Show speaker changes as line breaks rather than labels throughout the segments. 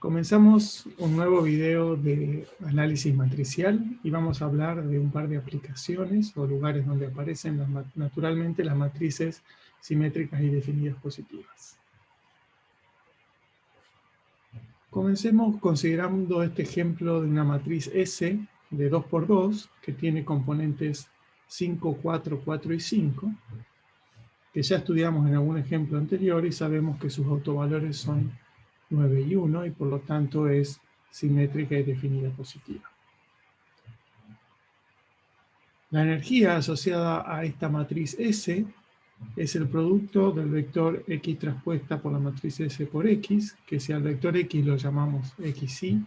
Comenzamos un nuevo video de análisis matricial y vamos a hablar de un par de aplicaciones o lugares donde aparecen naturalmente las matrices simétricas y definidas positivas. Comencemos considerando este ejemplo de una matriz S de 2 por 2 que tiene componentes 5, 4, 4 y 5, que ya estudiamos en algún ejemplo anterior y sabemos que sus autovalores son 9 y 1 y por lo tanto es simétrica y definida positiva. La energía asociada a esta matriz S es el producto del vector X transpuesta por la matriz S por X, que si al vector X lo llamamos XY,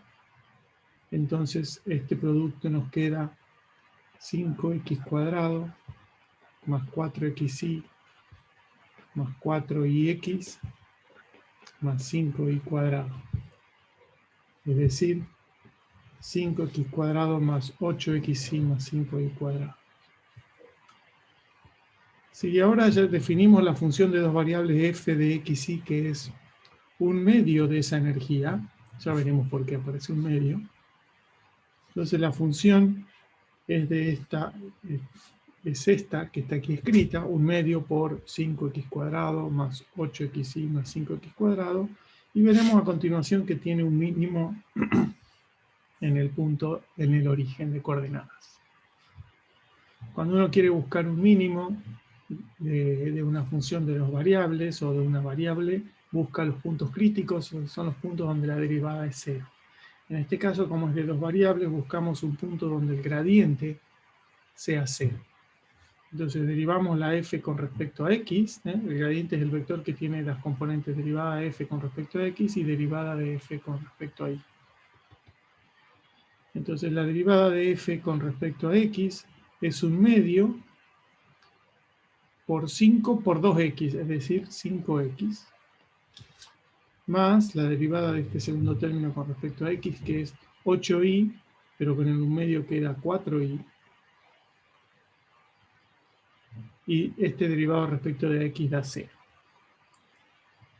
entonces este producto nos queda 5x cuadrado más 4xy más 4yx más 5y cuadrado. Es decir, 5x cuadrado más 8xy más 5y cuadrado. Si ahora ya definimos la función de dos variables f de x, y, que es un medio de esa energía, ya veremos por qué aparece un medio. Entonces la función es esta que está aquí escrita, un medio por 5x cuadrado más 8xy más 5x cuadrado, y veremos a continuación que tiene un mínimo en el origen de coordenadas. Cuando uno quiere buscar un mínimo de una función de dos variables o de una variable, busca los puntos críticos, son los puntos donde la derivada es cero. En este caso, como es de dos variables, buscamos un punto donde el gradiente sea cero. Entonces derivamos la f con respecto a x, el gradiente es el vector que tiene las componentes derivada de f con respecto a x y derivada de f con respecto a y. Entonces la derivada de f con respecto a x es un medio por 5 por 2x, es decir, 5x, más la derivada de este segundo término con respecto a x, que es 8y, pero con el medio queda 4y, y este derivado respecto de x da 0.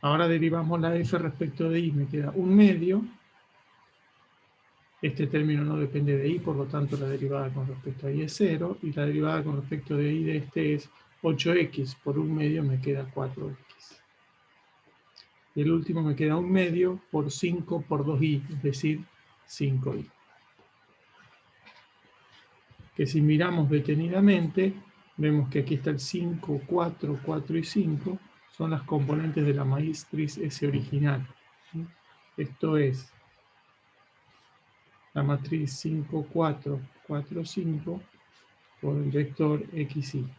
Ahora derivamos la f respecto de y, me queda un medio. Este término no depende de y, por lo tanto la derivada con respecto a y es 0, y la derivada con respecto de y de este es 8x, por un medio me queda 4x. Y el último me queda un medio por 5 por 2y, es decir, 5y. Que si miramos detenidamente, vemos que aquí está el 5, 4, 4 y 5, son las componentes de la matriz S original. Esto es la matriz 5, 4, 4, 5 por el vector XY.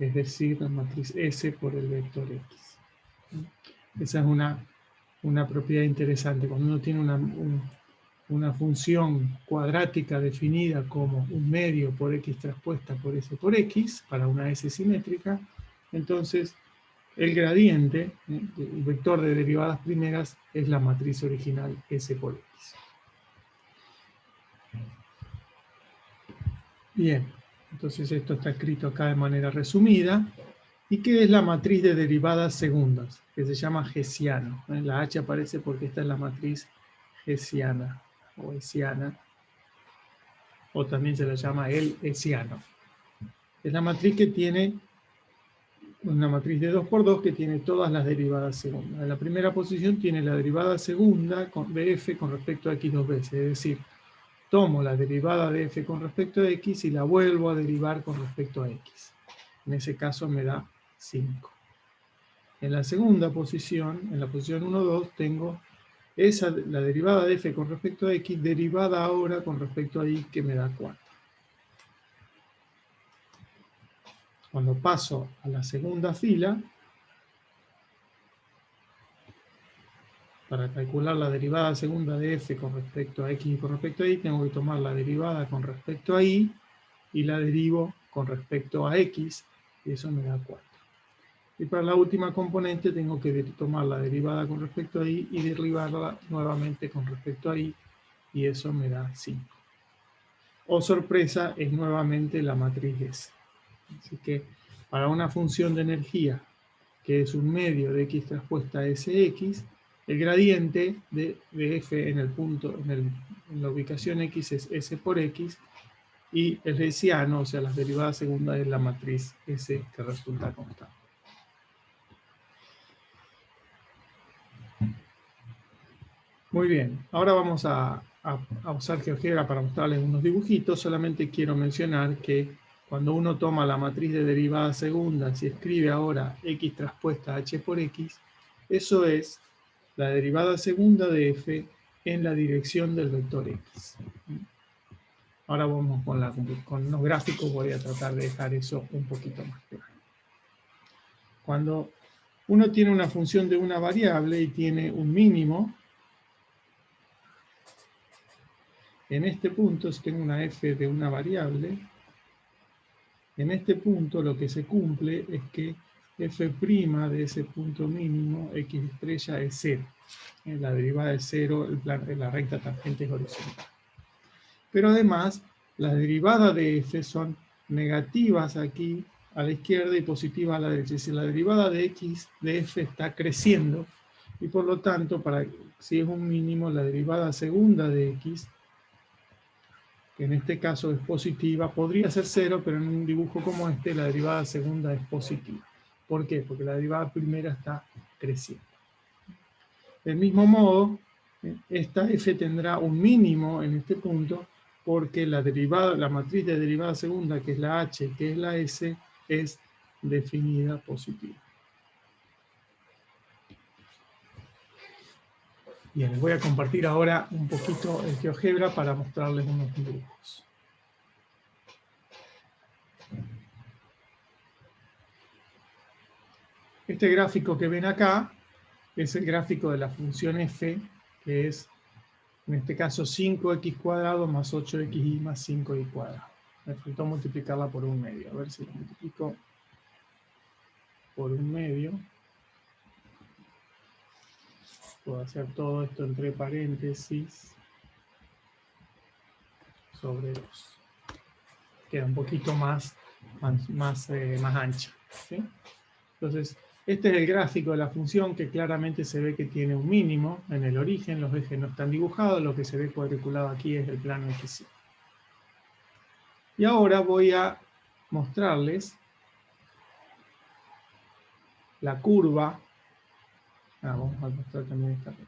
Es decir, la matriz S por el vector X. Esa es una propiedad interesante. Cuando uno tiene una función cuadrática definida como un medio por X transpuesta por S por X, para una S simétrica, entonces el gradiente, el vector de derivadas primeras, es la matriz original S por X. Bien, entonces esto está escrito acá de manera resumida. ¿Y qué es la matriz de derivadas segundas? Que se llama hessiano. La H aparece porque esta es la matriz hessiana o hessiana, o también se la llama el hessiano. Es la matriz que tiene una matriz de 2 por 2 que tiene todas las derivadas segundas. En la primera posición tiene la derivada segunda de f con respecto a x dos veces, es decir, tomo la derivada de f con respecto a x y la vuelvo a derivar con respecto a x. En ese caso me da 5. En la segunda posición, en la posición 1, 2, tengo la derivada de f con respecto a x derivada ahora con respecto a y, que me da 4. Cuando paso a la segunda fila, para calcular la derivada segunda de f con respecto a x y con respecto a y, tengo que tomar la derivada con respecto a y y la derivo con respecto a x, y eso me da 4. Y para la última componente tengo que tomar la derivada con respecto a y derivarla nuevamente con respecto a y, y eso me da 5. Oh sorpresa, es nuevamente la matriz S. Así que para una función de energía que es un medio de x transpuesta a sx, el gradiente de f en el punto, en la ubicación x es s por x, y el hessiano, o sea, las derivadas segundas es la matriz S que resulta constante. Muy bien, ahora vamos a usar GeoGebra para mostrarles unos dibujitos. Solamente quiero mencionar que cuando uno toma la matriz de derivadas segundas y escribe ahora x traspuesta h por x, eso es la derivada segunda de f en la dirección del vector x. Ahora vamos con los gráficos, voy a tratar de dejar eso un poquito más claro. Cuando uno tiene una función de una variable y tiene un mínimo, en este punto, si tengo una f de una variable, en este punto lo que se cumple es que f' de ese punto mínimo, x estrella, es 0. La derivada es 0, la recta tangente es horizontal. Pero además, las derivadas de f son negativas aquí a la izquierda y positivas a la derecha. Es decir, la derivada de x de f está creciendo y por lo tanto, si es un mínimo, la derivada segunda de x, que en este caso es positiva, podría ser 0, pero en un dibujo como este la derivada segunda es positiva. ¿Por qué? Porque la derivada primera está creciendo. Del mismo modo, esta f tendrá un mínimo en este punto porque la matriz de derivada segunda, que es la h, que es la s, es definida positiva. Bien, les voy a compartir ahora un poquito el GeoGebra para mostrarles unos dibujos. Este gráfico que ven acá es el gráfico de la función f, que es, en este caso, 5x cuadrado más 8xy más 5y cuadrado. Me faltó multiplicarla por un medio. A ver si lo multiplico por un medio. Puedo hacer todo esto entre paréntesis sobre 2. Queda un poquito más ancha, ¿sí? Entonces, este es el gráfico de la función que claramente se ve que tiene un mínimo en el origen. Los ejes no están dibujados. Lo que se ve cuadriculado aquí es el plano XY. Y ahora voy a mostrarles la curva. Vamos a mostrar también esta recta.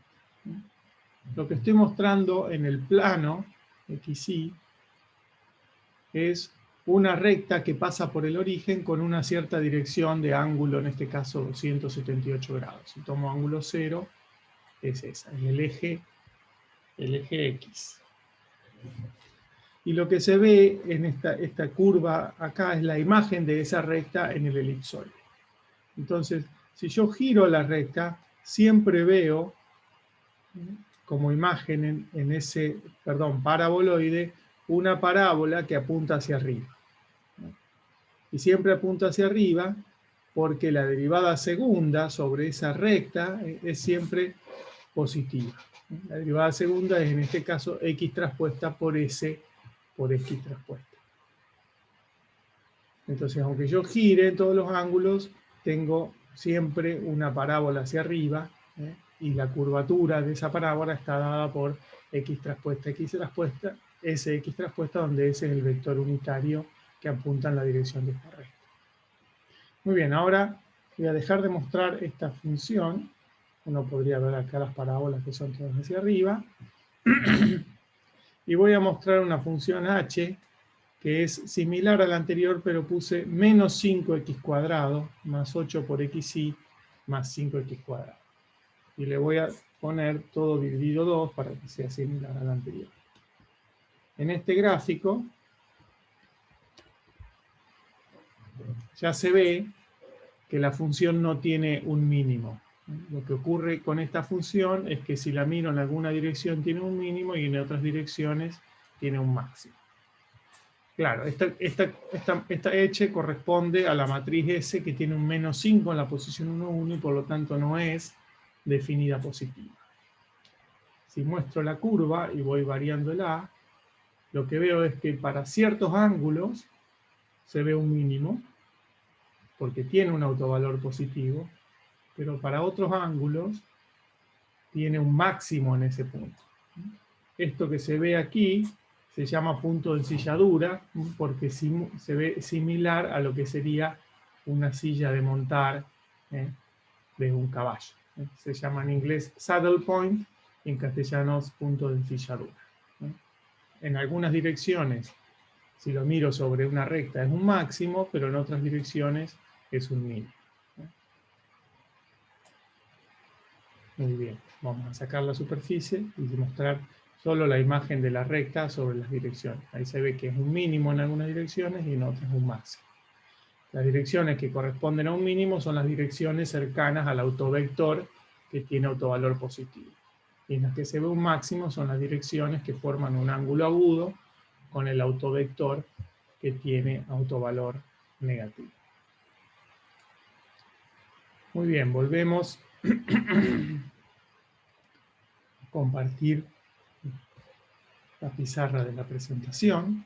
Lo que estoy mostrando en el plano XY es una recta que pasa por el origen con una cierta dirección de ángulo, en este caso 278 grados. Si tomo ángulo 0, es esa, es el eje X. Y lo que se ve en esta curva acá es la imagen de esa recta en el elipsoide. Entonces, si yo giro la recta, siempre veo como imagen en ese, paraboloide, una parábola que apunta hacia arriba. Y siempre apunta hacia arriba porque la derivada segunda sobre esa recta es siempre positiva. La derivada segunda es en este caso x traspuesta por s por x traspuesta. Entonces, aunque yo gire en todos los ángulos, tengo siempre una parábola hacia arriba, y la curvatura de esa parábola está dada por x traspuesta, sx traspuesta, donde ese es el vector unitario que apunta en la dirección de esta recta. Muy bien, ahora voy a dejar de mostrar esta función. Uno podría ver acá las parábolas que son todas hacia arriba. Y voy a mostrar una función h que es similar a la anterior, pero puse menos 5x cuadrado más 8 por xy más 5x cuadrado. Y le voy a poner todo dividido 2 para que sea similar a la anterior. En este gráfico ya se ve que la función no tiene un mínimo. Lo que ocurre con esta función es que si la miro en alguna dirección tiene un mínimo y en otras direcciones tiene un máximo. Claro, esta h corresponde a la matriz S que tiene un menos 5 en la posición 1, 1 y por lo tanto no es definida positiva. Si muestro la curva y voy variando el A, lo que veo es que para ciertos ángulos se ve un mínimo, porque tiene un autovalor positivo, pero para otros ángulos tiene un máximo en ese punto. Esto que se ve aquí se llama punto de ensilladura porque se ve similar a lo que sería una silla de montar de un caballo. Se llama en inglés saddle point y en castellano punto de ensilladura. En algunas direcciones, si lo miro sobre una recta, es un máximo, pero en otras direcciones es un mínimo. Muy bien, vamos a sacar la superficie y mostrar solo la imagen de la recta sobre las direcciones. Ahí se ve que es un mínimo en algunas direcciones y en otras un máximo. Las direcciones que corresponden a un mínimo son las direcciones cercanas al autovector que tiene autovalor positivo. Y en las que se ve un máximo son las direcciones que forman un ángulo agudo con el autovector que tiene autovalor negativo. Muy bien, volvemos a compartir la pizarra de la presentación.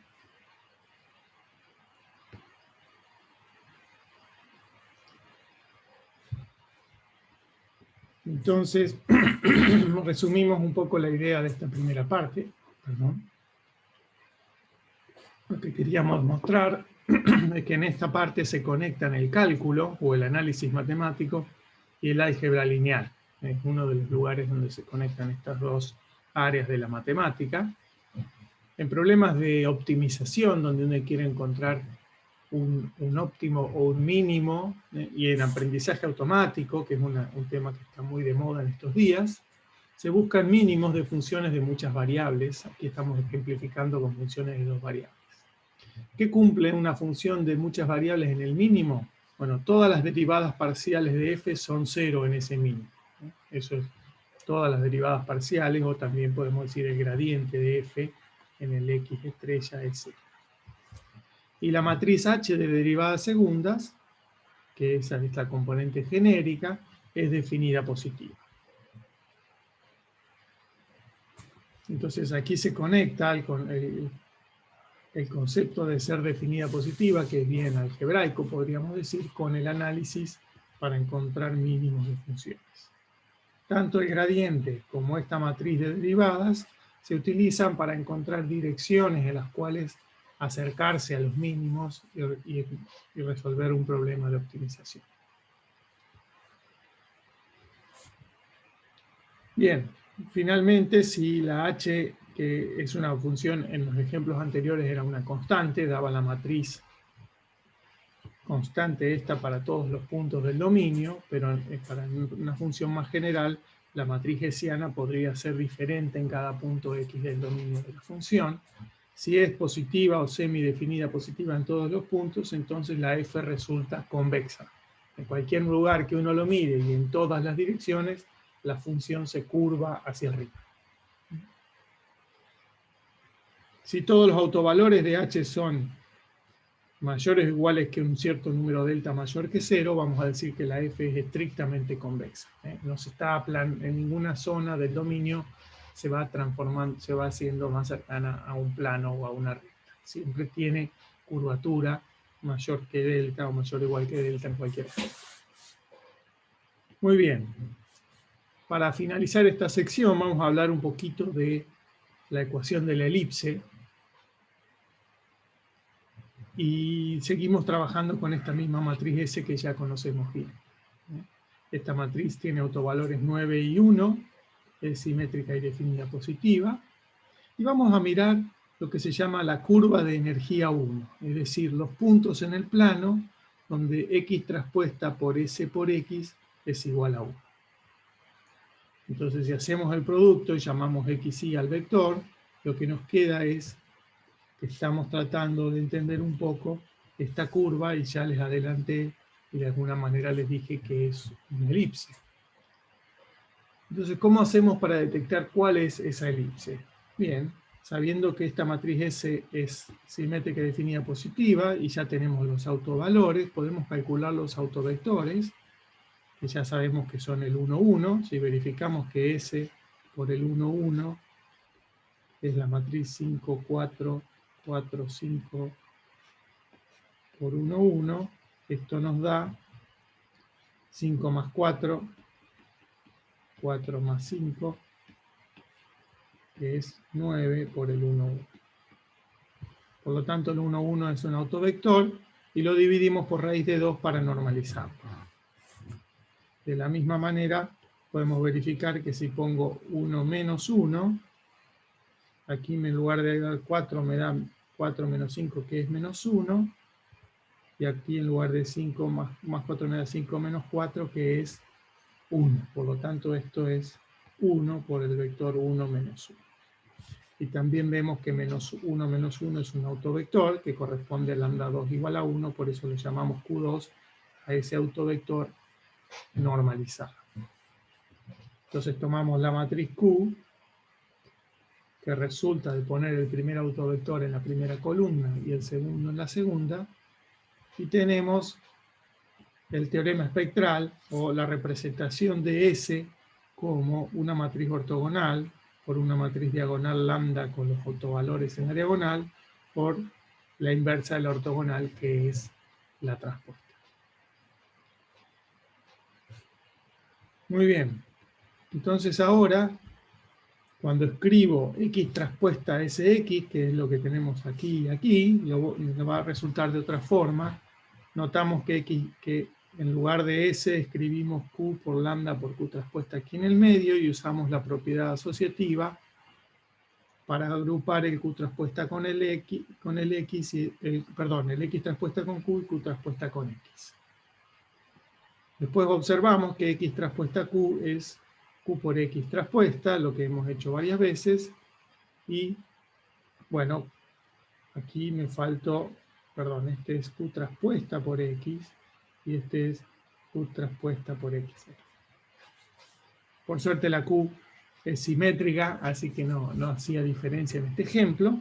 Entonces, resumimos un poco la idea de esta primera parte. Perdón. Lo que queríamos mostrar es que en esta parte se conectan el cálculo o el análisis matemático y el álgebra lineal. Es uno de los lugares donde se conectan estas dos áreas de la matemática. En problemas de optimización, donde uno quiere encontrar un óptimo o un mínimo, y en aprendizaje automático, que es un tema que está muy de moda en estos días, se buscan mínimos de funciones de muchas variables. Aquí estamos ejemplificando con funciones de dos variables. ¿Qué cumple una función de muchas variables en el mínimo? Bueno, todas las derivadas parciales de f son 0 en ese mínimo. Eso es todas las derivadas parciales, o también podemos decir el gradiente de f en el x estrella es 0. Y la matriz H de derivadas segundas, que esa es la componente genérica, es definida positiva. Entonces aquí se conecta el concepto de ser definida positiva, que es bien algebraico, podríamos decir, con el análisis para encontrar mínimos de funciones. Tanto el gradiente como esta matriz de derivadas se utilizan para encontrar direcciones en las cuales acercarse a los mínimos y resolver un problema de optimización. Bien, finalmente, si la h, que es una función, en los ejemplos anteriores era una constante, daba la matriz constante esta para todos los puntos del dominio, pero para una función más general, la matriz hessiana podría ser diferente en cada punto x del dominio de la función. Si es positiva o semidefinida positiva en todos los puntos, entonces la f resulta convexa. En cualquier lugar que uno lo mire y en todas las direcciones, la función se curva hacia arriba. Si todos los autovalores de h son mayores o iguales que un cierto número delta mayor que 0, vamos a decir que la f es estrictamente convexa. No se está en ninguna zona del dominio se va transformando, se va haciendo más cercana a un plano o a una recta. Siempre tiene curvatura mayor que delta o mayor o igual que delta en cualquier punto. Muy bien. Para finalizar esta sección vamos a hablar un poquito de la ecuación de la elipse. Y seguimos trabajando con esta misma matriz S que ya conocemos bien. Esta matriz tiene autovalores 9 y 1, es simétrica y definida positiva. Y vamos a mirar lo que se llama la curva de energía 1, es decir, los puntos en el plano donde x traspuesta por S por x es igual a 1. Entonces, si hacemos el producto y llamamos xy al vector, lo que nos queda es que estamos tratando de entender un poco esta curva, y ya les adelanté y de alguna manera les dije que es una elipse. Entonces, ¿cómo hacemos para detectar cuál es esa elipse? Bien, sabiendo que esta matriz S es simétrica y definida positiva y ya tenemos los autovalores, podemos calcular los autovectores, que ya sabemos que son el 1, 1. Si verificamos que S por el 1, 1 es la matriz 5, 4, 4, 5 por 1, 1, esto nos da 5 más 4, 4 más 5, que es 9 por el 1, 1. Por lo tanto, el 1, 1 es un autovector y lo dividimos por raíz de 2 para normalizarlo. De la misma manera, podemos verificar que si pongo 1 menos 1, aquí en lugar de dar 4 me da 4 menos 5, que es menos 1, y aquí en lugar de 5 más 4 me da 5 menos 4, que es 1. Por lo tanto, esto es 1 por el vector 1 menos 1. Y también vemos que menos 1 menos 1 es un autovector que corresponde a lambda 2 igual a 1, por eso le llamamos Q2 a ese autovector normalizado. Entonces tomamos la matriz Q, que resulta de poner el primer autovector en la primera columna y el segundo en la segunda, y tenemos el teorema espectral o la representación de S como una matriz ortogonal por una matriz diagonal lambda con los autovalores en la diagonal por la inversa de la ortogonal, que es la transpuesta. Muy bien. Entonces ahora, cuando escribo X transpuesta SX, que es lo que tenemos aquí y aquí, lo va a resultar de otra forma. Notamos que en lugar de S escribimos Q por lambda por Q transpuesta aquí en el medio y usamos la propiedad asociativa para agrupar el Q transpuesta con el X, el X transpuesta con Q y Q transpuesta con X. Después observamos que X transpuesta Q es Q por X transpuesta, lo que hemos hecho varias veces, y bueno, aquí me faltó, este es Q transpuesta por X, y este es Q transpuesta por X. Por suerte la Q es simétrica, así que no hacía diferencia en este ejemplo,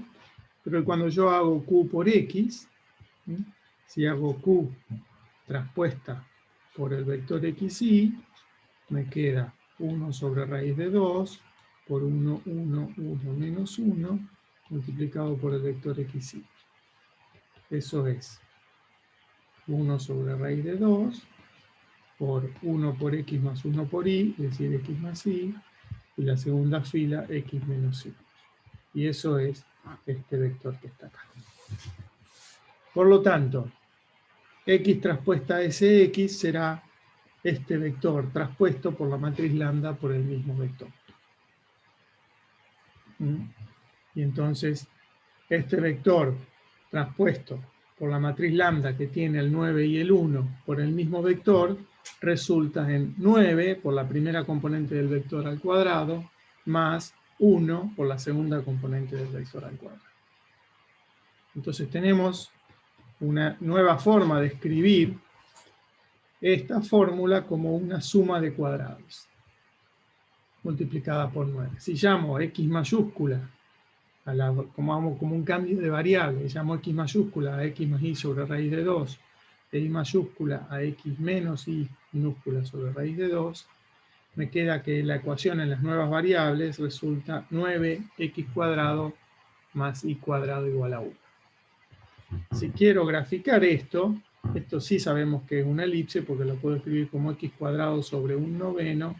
pero cuando yo hago Q por X, si hago Q transpuesta por el vector XY, me queda 1 sobre raíz de 2 por 1, 1, 1 menos 1 multiplicado por el vector XY. Eso es 1 sobre raíz de 2 por 1 por X más 1 por Y, es decir, X más Y, y la segunda fila X menos Y. Y eso es este vector que está acá. Por lo tanto, X transpuesta SX será este vector traspuesto por la matriz lambda por el mismo vector. Y entonces, este vector traspuesto por la matriz lambda que tiene el 9 y el 1 por el mismo vector, resulta en 9 por la primera componente del vector al cuadrado, más 1 por la segunda componente del vector al cuadrado. Entonces tenemos una nueva forma de escribir esta fórmula como una suma de cuadrados multiplicada por 9. Si llamo X mayúscula como un cambio de variable, llamo X mayúscula a X más Y sobre raíz de 2, e Y mayúscula a X menos Y minúscula sobre raíz de 2, me queda que la ecuación en las nuevas variables resulta 9x cuadrado más Y cuadrado igual a 1. Si quiero graficar esto sí sabemos que es una elipse porque lo puedo escribir como X cuadrado sobre 1/9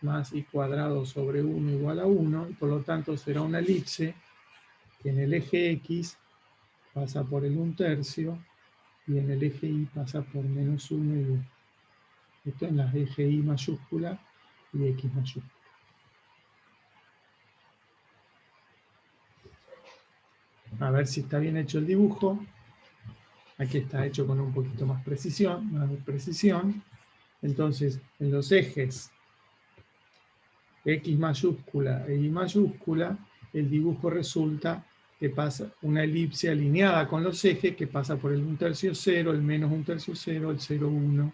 más Y cuadrado sobre 1 igual a 1, y por lo tanto será una elipse que en el eje X pasa por el 1/3 y en el eje Y pasa por menos 1 y 1. Esto en las eje Y mayúscula y X mayúscula. A ver si está bien hecho el dibujo. Aquí está hecho con un poquito más precisión. Entonces, en los ejes X mayúscula e Y mayúscula, el dibujo resulta que pasa una elipse alineada con los ejes que pasa por el 1/3 0, el menos 1/3 0, el 0, 1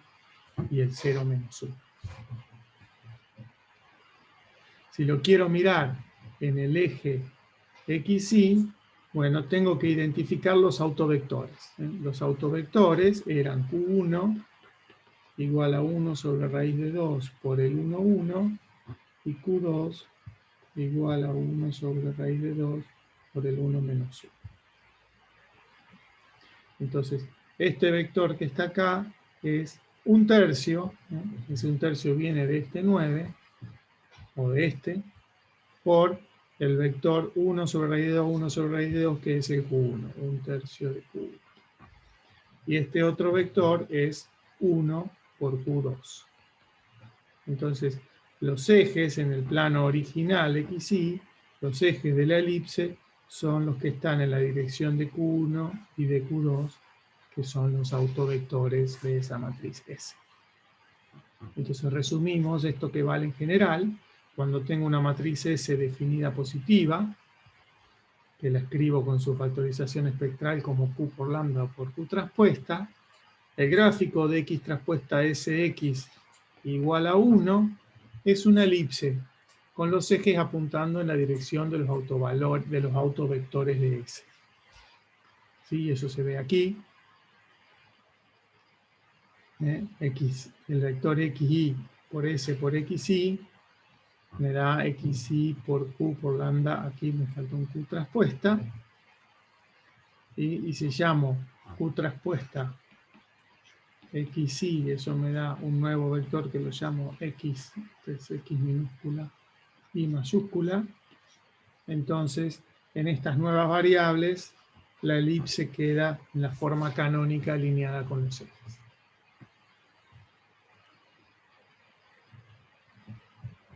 y el 0 menos 1. Si lo quiero mirar en el eje XY, bueno, tengo que identificar los autovectores. Los autovectores eran Q1 igual a 1 sobre raíz de 2 por el 1, 1, y Q2 igual a 1 sobre raíz de 2 por el 1 menos 1. Entonces, este vector que está acá es 1/3, ¿no? Ese 1/3 viene de este 9, o de este, por el vector 1 sobre raíz de 2, 1 sobre raíz de 2, que es el Q1, 1/3 de Q1. Y este otro vector es 1 por Q2. Entonces, los ejes en el plano original XY, los ejes de la elipse, son los que están en la dirección de Q1 y de Q2, que son los autovectores de esa matriz S. Entonces resumimos esto que vale en general. Cuando tengo una matriz S definida positiva, que la escribo con su factorización espectral como Q por lambda o por Q traspuesta, el gráfico de X traspuesta SX igual a 1 es una elipse con los ejes apuntando en la dirección de los autovectores de S. ¿Sí? Eso se ve aquí. El vector XY por S por XY me da XY por Q por lambda. Aquí me falta un Q traspuesta. Y si llamo Q traspuesta XY, eso me da un nuevo vector que lo llamo X, es X minúscula y mayúscula. Entonces, en estas nuevas variables, la elipse queda en la forma canónica alineada con los ejes.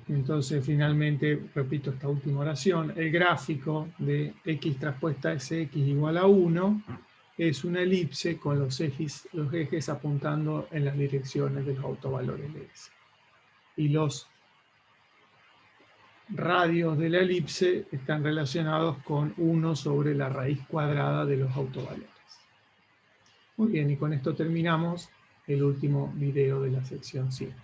Entonces, finalmente, repito esta última oración, el gráfico de X traspuesta SX igual a 1 es una elipse con los ejes apuntando en las direcciones de los autovalores de S. Y los radios de la elipse están relacionados con 1 sobre la raíz cuadrada de los autovalores. Muy bien, y con esto terminamos el último video de la sección 7.